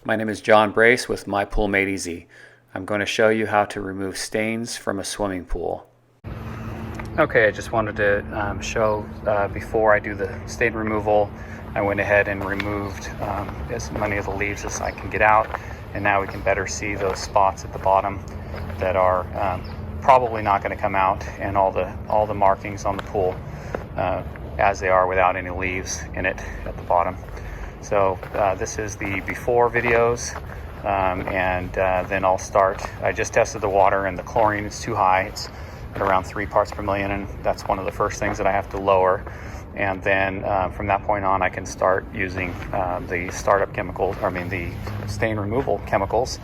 My name is John Brace with My Pool Made Easy. I'm going to show you how to remove stains from a swimming pool. Okay, I just wanted to show before I do the stain removal, I went ahead and removed as many of the leaves as I can get out, and now we can better see those spots at the bottom that are probably not going to come out, and all the markings on the pool as they are without any leaves in it at the bottom. So this is the before videos, and then I'll start. I just tested the water and the chlorine is too high. It's at around 3 parts per million, and that's one of the first things that I have to lower. And then from that point on, I can start using the startup chemicals, the stain removal chemicals,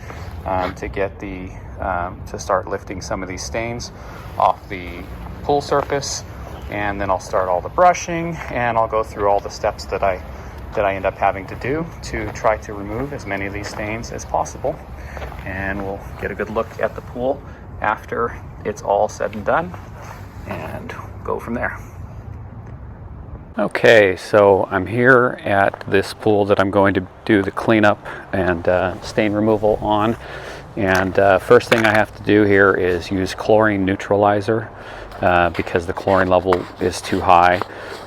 to get to start lifting some of these stains off the pool surface. And then I'll start all the brushing, and I'll go through all the steps that I end up having to do to try to remove as many of these stains as possible. And we'll get a good look at the pool after it's all said and done, and go from there. Okay, so I'm here at this pool that I'm going to do the cleanup and stain removal on. And first thing I have to do here is use chlorine neutralizer because the chlorine level is too high.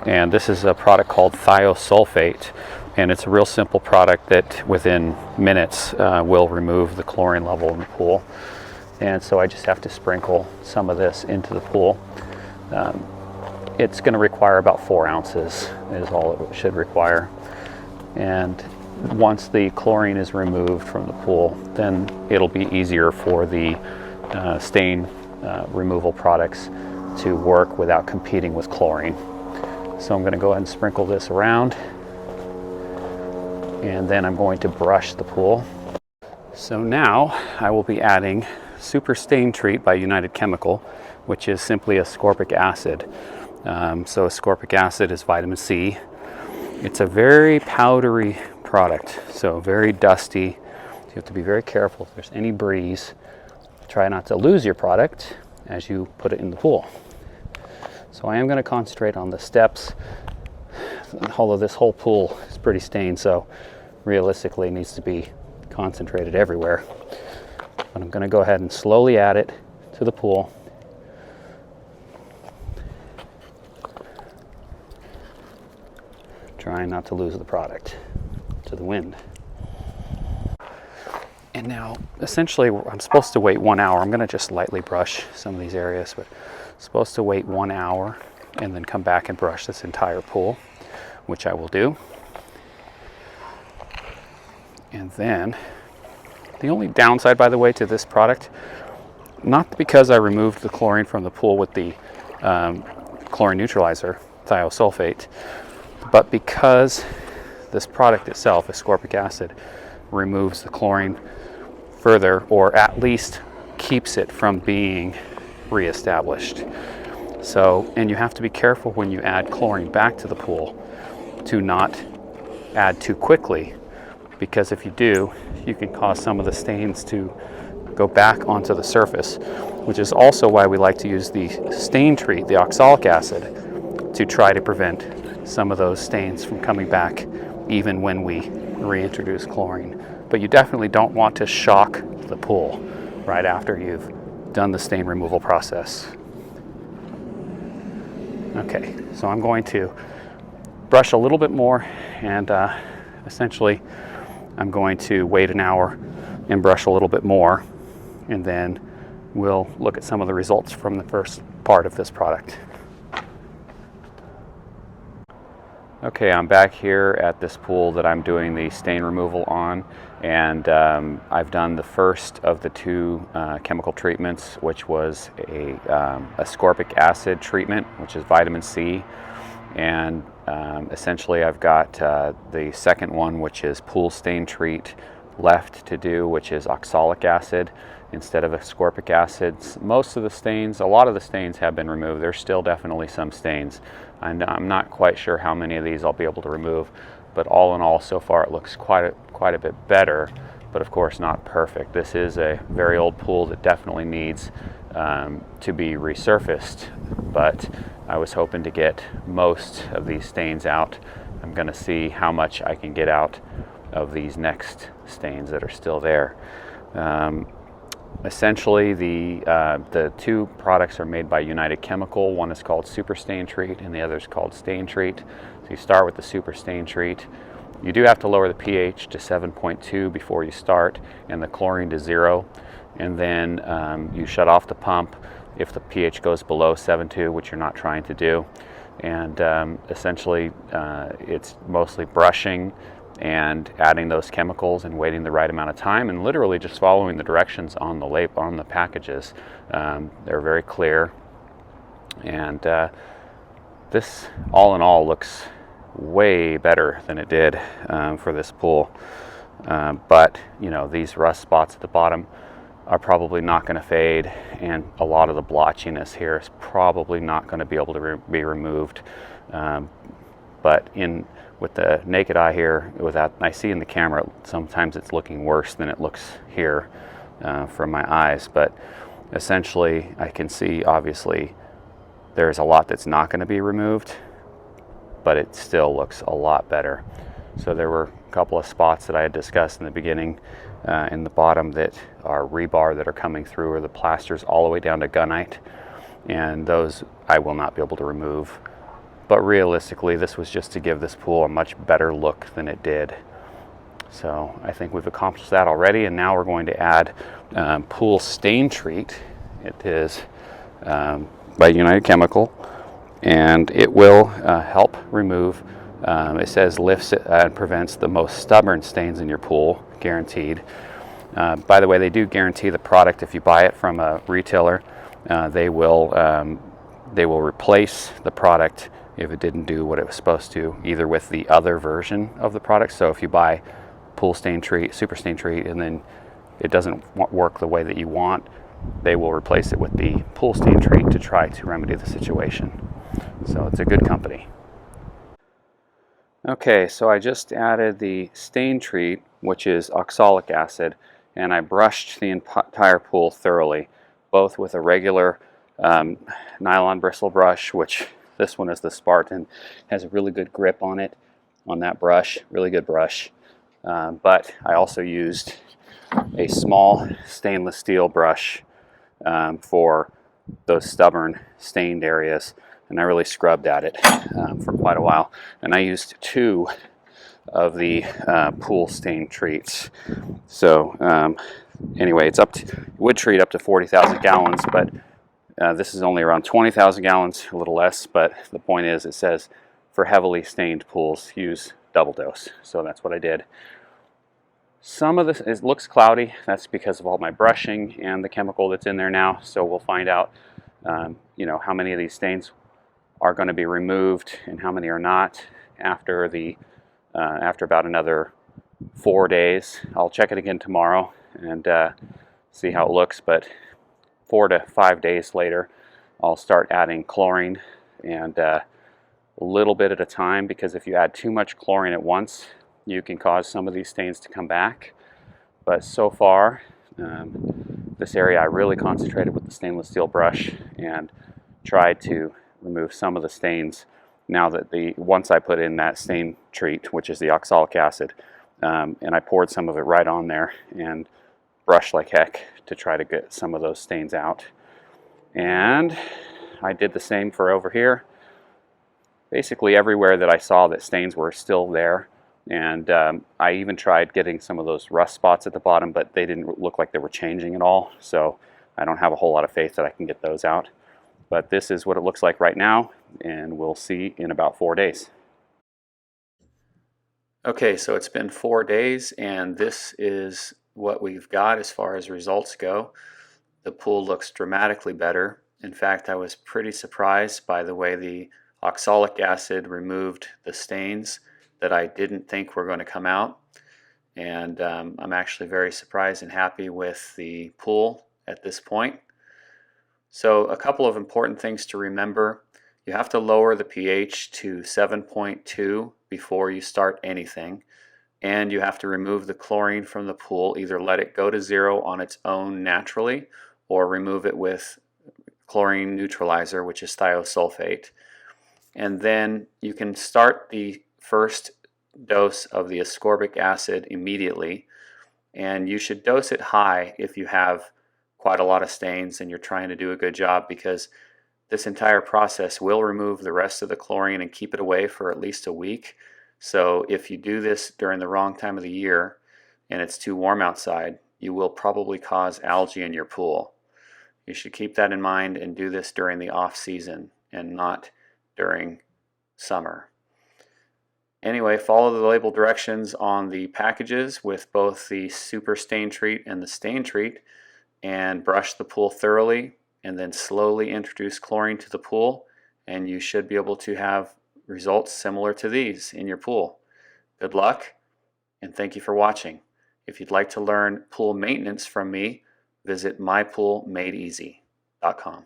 And this is a product called thiosulfate, and it's a real simple product that within minutes will remove the chlorine level in the pool. And so I just have to sprinkle some of this into the pool. It's going to require about 4 ounces is all it should require. And once the chlorine is removed from the pool, then it'll be easier for the stain removal products to work without competing with chlorine. So I'm going to go ahead and sprinkle this around, and then I'm going to brush the pool. So now I will be adding Super Stain Treat by United Chemical, which is simply ascorbic acid. So ascorbic acid is vitamin C. It's a very powdery product, so very dusty. So you have to be very careful if there's any breeze. Try not to lose your product as you put it in the pool. So I am going to concentrate on the steps, although this whole pool is pretty stained, so realistically it needs to be concentrated everywhere. But I'm going to go ahead and slowly add it to the pool. Trying not to lose the product to the wind. And now, essentially, I'm supposed to wait 1 hour. I'm going to just lightly brush some of these areas, but I'm supposed to wait 1 hour and then come back and brush this entire pool, which I will do. And then, the only downside, by the way, to this product, not because I removed the chlorine from the pool with the chlorine neutralizer, thiosulfate, but because this product itself, ascorbic acid, removes the chlorine further, or at least keeps it from being reestablished. So, and you have to be careful when you add chlorine back to the pool to not add too quickly, because if you do, you can cause some of the stains to go back onto the surface, which is also why we like to use the stain treat, the oxalic acid, to try to prevent some of those stains from coming back even when we reintroduce chlorine. But you definitely don't want to shock the pool right after you've done the stain removal process. Okay, so I'm going to brush a little bit more, and essentially I'm going to wait an hour and brush a little bit more, and then we'll look at some of the results from the first part of this product. Okay, I'm back here at this pool that I'm doing the stain removal on, and I've done the first of the 2 chemical treatments, which was a ascorbic acid treatment, which is vitamin C, and essentially I've got the second one, which is pool stain treat, left to do, which is oxalic acid instead of ascorbic acids. Most of the stains, a lot of the stains have been removed. There's still definitely some stains. And I'm not quite sure how many of these I'll be able to remove, but all in all, so far it looks quite a bit better, but of course not perfect. This is a very old pool that definitely needs to be resurfaced, but I was hoping to get most of these stains out. I'm going to see how much I can get out of these next stains that are still there. Essentially, the two products are made by United Chemical. One is called Super Stain Treat and the other is called Stain Treat. So you start with the Super Stain Treat. You do have to lower the pH to 7.2 before you start, and the chlorine to 0, and then you shut off the pump if the pH goes below 7.2, which you're not trying to do. And essentially it's mostly brushing and adding those chemicals and waiting the right amount of time, and literally just following the directions on the packages. They're very clear, and this all in all looks way better than it did for this pool. But you know, these rust spots at the bottom are probably not going to fade, and a lot of the blotchiness here is probably not going to be able to be removed. But with the naked eye here, I see in the camera, sometimes it's looking worse than it looks here from my eyes. But essentially, I can see obviously there's a lot that's not going to be removed, but it still looks a lot better. So there were a couple of spots that I had discussed in the beginning in the bottom that are rebar that are coming through, or the plasters all the way down to gunite, and those I will not be able to remove. But realistically, this was just to give this pool a much better look than it did. So I think we've accomplished that already, and now we're going to add Pool Stain Treat. It is by United Chemical, and it will help remove, it says lifts and prevents the most stubborn stains in your pool, guaranteed. By the way, they do guarantee the product. If you buy it from a retailer, they will replace the product if it didn't do what it was supposed to, either with the other version of the product. So if you buy Pool Stain Treat, Super Stain Treat, and then it doesn't work the way that you want, they will replace it with the Pool Stain Treat to try to remedy the situation. So it's a good company. Okay, so I just added the Stain Treat, which is oxalic acid, and I brushed the entire pool thoroughly, both with a regular nylon bristle brush, which this one is the Spartan, has a really good grip on it, on that brush, really good brush. But I also used a small stainless steel brush for those stubborn stained areas, and I really scrubbed at it for quite a while. And I used 2 of the Pool Stain Treats. So anyway, it would treat up to 40,000 gallons, but this is only around 20,000 gallons, a little less. But the point is, it says for heavily stained pools, use double dose. So that's what I did. Some of this, it looks cloudy. That's because of all my brushing and the chemical that's in there now. So we'll find out, you know, how many of these stains are going to be removed and how many are not after about another 4 days. I'll check it again tomorrow and see how it looks. But 4 to 5 days later, I'll start adding chlorine, and a little bit at a time, because if you add too much chlorine at once, you can cause some of these stains to come back. But so far, this area I really concentrated with the stainless steel brush and tried to remove some of the stains. Now that once I put in that stain treat, which is the oxalic acid, and I poured some of it right on there and brushed like heck to try to get some of those stains out. And I did the same for over here. Basically everywhere that I saw that stains were still there, and I even tried getting some of those rust spots at the bottom, but they didn't look like they were changing at all, so I don't have a whole lot of faith that I can get those out. But this is what it looks like right now, and we'll see in about 4 days. Okay, so it's been 4 days, and this is what we've got as far as results go. The pool looks dramatically better. In fact, I was pretty surprised by the way the oxalic acid removed the stains that I didn't think were going to come out. And I'm actually very surprised and happy with the pool at this point. So a couple of important things to remember. You have to lower the pH to 7.2 before you start anything. And you have to remove the chlorine from the pool, either let it go to 0 on its own naturally, or remove it with chlorine neutralizer, which is thiosulfate. And then you can start the first dose of the ascorbic acid immediately, and you should dose it high if you have quite a lot of stains and you're trying to do a good job, because this entire process will remove the rest of the chlorine and keep it away for at least a week. So if you do this during the wrong time of the year and it's too warm outside, you will probably cause algae in your pool. You should keep that in mind and do this during the off season and not during summer. Anyway, follow the label directions on the packages with both the super stain treat and the stain treat, and brush the pool thoroughly, and then slowly introduce chlorine to the pool, and you should be able to have results similar to these in your pool. Good luck, and thank you for watching. If you'd like to learn pool maintenance from me, visit mypoolmadeeasy.com.